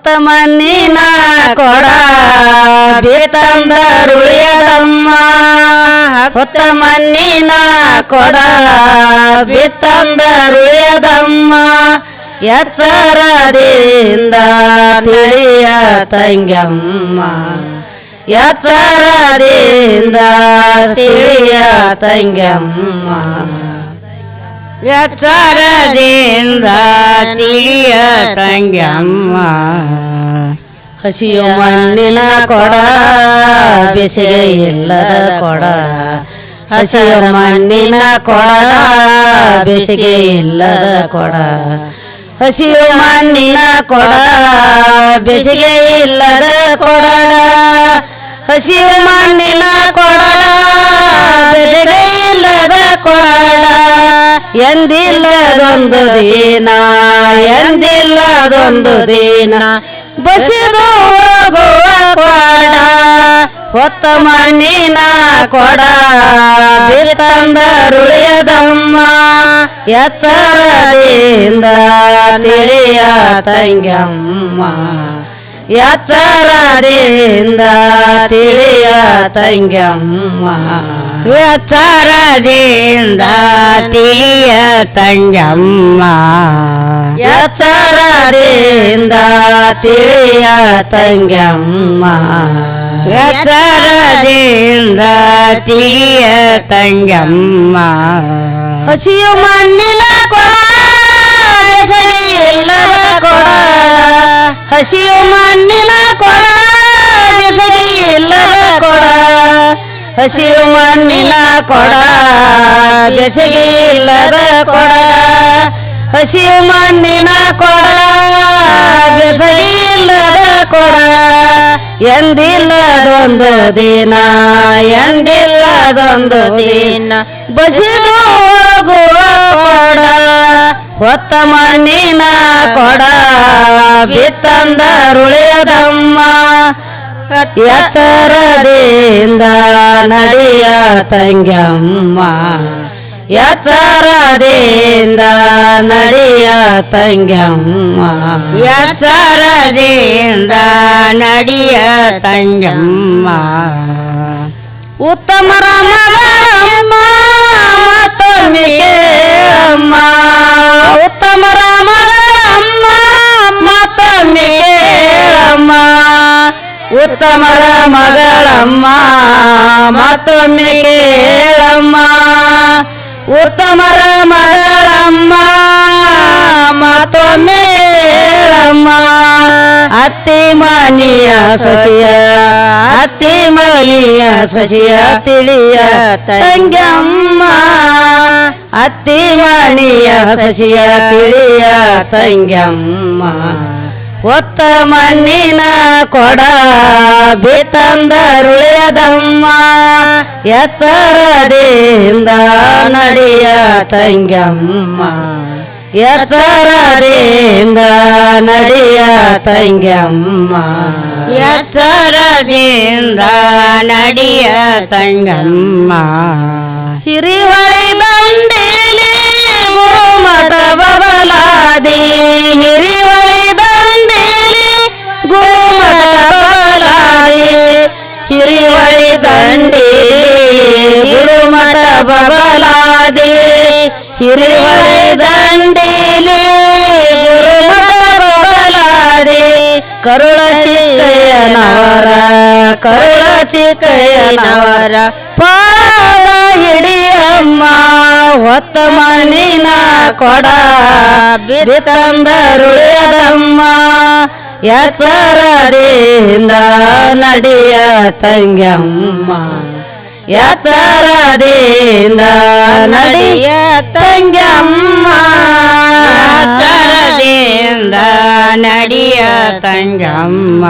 ಹೊತ್ತ ಮಣ್ಣಿನ ಕೊಡ ಬಿತ್ತಂದರುಳಿಯದಮ್ಮ ಹೊತ್ತ ಮಣ್ಣಿನ ಕೊಡ ಬಿತ್ತಂದರುಳಿಯದಮ್ಮ ಎಚ್ಚರದಿಂದ ತಿಳಿಯ ತಂಗ್ಯಮ್ಮ ಎಚ್ಚರದಿಂದ ತಿಳಿಯ ತಂಗ್ಯಮ್ಮ ಎಚ್ಚರದಿಂದ ತಿಳಿಯ ತಂಗ್ಯಮ್ಮ ಹಸಿಯು ಮಣ್ಣಿನ ಕೊಡ ಬೇಸಿಗೆ ಇಲ್ಲದ ಕೊಡ ಹಸಿಯು ಮಣ್ಣಿನ ಕೊಡ ಬೇಸಿಗೆ ಇಲ್ಲದ ಕೊಡ ಹಸಿಯು ಮಣ್ಣಿನ ಕೊಡ ಬೇಸಿಗೆ ಇಲ್ಲದ ಕೊಡ ಹಸಿಯು ಮಣ್ಣಿನ ಕೊಡ ಬೇಸಿಗೆ ಇಲ್ಲದ ಕೊಡ ಎಂದಿಲ್ಲದೊಂದು ದಿನ ಎಂದಿಲ್ಲದೊಂದು ದಿನ ಬಸಿದು ಹೋಗುವ ಕೊಡ ಹೊತ್ತ ಮಣ್ಣಿನ ಕೊಡ ಬಿತ್ತಂದರುಳಿಯದಮ್ಮ ಎಚ್ಚರದಿಂದ ತಿಳಿಯ ತಂಗ್ಯಮ್ಮ ಎಚ್ಚರದಿಂದ ತಿಳಿಯ ತಂಗ್ಯಮ್ಮ ಎಚ್ಚರದಿಂದ ತಿಳಿಯ ತಂಗ್ಯಮ್ಮ ಎಚ್ಚರದಿಂದ ತಿಳಿಯ ತಂಗ್ಯಮ್ಮ ಎಚ್ಚರದಿಂದ ತಿಳಿಯ ತಂಗ್ಯಮ್ಮ ಹಸಿಯು ಮಣ್ಣಿನ ಕೊಡ ಬೇಸಿಗೆ ಇಲ್ಲದ ಕೊಡ ಹಸಿಯು ಮಣ್ಣಿನ ಕೊಡ ಬೇಸಿಗೆ ಇಲ್ಲದ ಕೊಡ ಹಸಿಯು ಮಣ್ಣಿನ ಕೊಡ ಬೇಸಿಗೆ ಇಲ್ಲದ ಕೊಡ ಹಸಿಯು ಮಣ್ಣಿನ ಕೊಡ ಬೇಸಿಗೆ ಇಲ್ಲದ ಕೊಡ ಎಂದಿಲ್ಲದೊಂದು ದಿನ ಎಂದಿಲ್ಲದೊಂದು ದಿನ ಬಸಿದು ಹೋಗುವ ಕೊಡ ಹೊತ್ತ ಮಣ್ಣಿನ ಕೊಡ ಬಿತ್ತಂದರುಳಿಯದಮ್ಮ ಎಚ್ಚರದಿಂದ ನಡೆಯ ತಂಗ್ಯಮ್ಮ ಎಚ್ಚರದಿಂದ ನಡೆಯ ತಂಗ್ಯಮ್ಮ ಎಚ್ಚರದಿಂದ ನಡೆಯ ತಂಗ್ಯಮ್ಮ ಉತ್ತಮರ ಮಗಳಮ್ಮ ಮತ್ತೊಮ್ಮೆ ಕೇಳಮ್ಮ ಉತ್ತಮರ ಮಗಳಮ್ಮ ಮತ್ತೊಮ್ಮೆ ಕೇಳಮ್ಮ ಉತ್ತಮರ ಮಗಳಮ್ಮ ಮತ್ತೊಮ್ಮೆ ಕೇಳಮ್ಮ ಉತ್ತಮರ ಮಗಳಮ್ಮ ಮತ್ತೊಮ್ಮೆ ಕೇಳಮ್ಮ ಅತ್ತಿ ಮನಿಯ ಸೊಸೆಯ ಅತ್ತಿ ಮನಿಯ ಸೊಸೆಯ ತಿಳಿಯ ತಂಗ್ಯಮ್ಮ ಅತ್ತಿ ಮನಿಯ ಸೊಸೆಯ ತಿಳಿಯ ತಂಗ್ಯಮ್ಮ ಹೊತ್ತ ಮಣ್ಣಿನ ಕೊಡ ಬಿತ್ತಂದರುಳಿಯದಮ್ಮ ಎಚ್ಚರದಿಂದ ನಡೆಯ ತಂಗ್ಯಮ್ಮ ಎಚ್ಚರದಿಂದ ನಡೆಯ ತಂಗ್ಯಮ್ಮ ಎಚ್ಚರದಿಂದ ನಡೆಯ ತಂಗ್ಯಮ್ಮ ಹಿರಿವಳಿ ದಂಡೇಲಿ ಗುರುಮಠ ಬಬಲಾದಿ ಹಿರಿವಳಿ ದಂಡೇಲಿ ಗುರುಮಠ ಬಬಲಾದಿ ಹಿರಿವಳಿ ದಂಡೇಲಿ ಗುರುಮಠ ಬಬಲಾದಿ ಹಿರಿವಳಿ ದಂಡೇಲಿ ಗುರುಮಠ ಬಬಲಾದಿ ಕರುಳ ಚಿಕ್ಕಯ್ಯನವರ ಕರುಳ ಚಿಕ್ಕಯ್ಯನವರ ಪಾದ ಹಿಡಿಯಮ್ಮ ಹೊತ್ತ ಮಣ್ಣಿನ ಕೊಡ ಬಿತ್ತಂದರುಳಿಯದಮ್ಮ ಎಚ್ಚರದಿಂದ ನಡೆಯ ತಂಗ್ಯಮ್ಮ ಎಚ್ಚರದಿಂದ ನಡೆಯ ತಂಗ್ಯಮ್ಮ ಎಚ್ಚರದಿಂದ ನಡೆಯ ತಂಗ್ಯಮ್ಮ